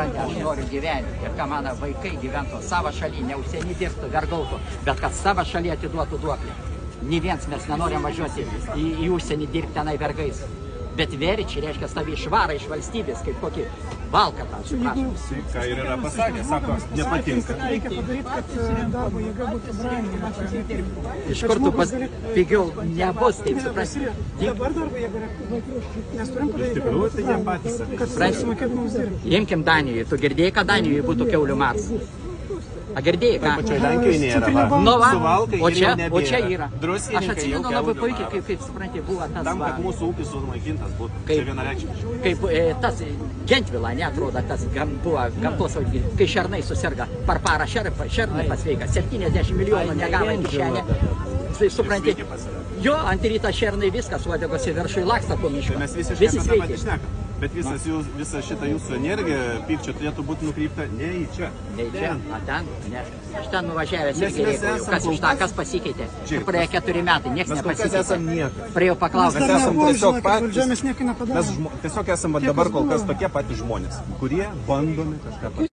supranti, aš noriu gyventi ir ką mano vaikai gyventų savo šalyje, ne užsienį dirbtų, vergautų, bet kad savo šalyje atiduotų duoklį. Nė viens mes nenorim važiuoti į užsienį dirbti tenai vergais. Bet veričiai reiškia tavi išvarą iš valstybės, kaip kokį valkatą. Ką ir yra pasakęs, sako, nepatinka. Reikia padaryti, kad darbo jėga būtų brangi. Iš kur tu pigiau nebus, taip supranti. Dabar darbo jėga yra. Mes turim padaryti. Iš tikrųjų, tai jie patys. Kad sumokėt mums dirbti. Imkim Danijoje. Tu girdėjai, kad Danijoje būtų kiaulių maras? A girdėjai, ką? Pačioj Lenkijoje nėra, va. Nu va, Suvalkai o ir jau čia nebėra. yra. Aš Druskininkai jau atsimenu labai kiaulių puikiai, maras. kaip supranti, buvo tas Tam, va. kad mūsų ūkis sunaikintas būtų. Čia vienareikšmiškai. Kaip tas Gentvila, neatrodo, tas buvo gamtosauginis, kai šernai susirga, per parą šernai pasveika, 70 milijonų negavo į kišenę. Supranti, jo, ant ryto šernai viskas, uodegos į viršų laksto po mišką. Mes visiškai Visi apie tą patį sveiki. šnekam. Bet visa šita jūsų energija, pykčio turėtų būti nukreipta ne į čia. Ne čia, o ten, ne. Aš ten nuvažiavęs Nes irgi mes reikėjau, esam kas kol iš tą, kas- kas pasikeitė. Žiūrėk, Praėjo 4 metai, niekas Mes kol kas esam nepasikeitė. niekas. Praėjau Mes paklausti. dar esam nebuvom, tiesiog žinokit, patys- valdžia, mes nieko nepadarėm. Mes tiesiog esame dabar kol kas tokie patys žmonės, kurie bandomi kažką padaryti.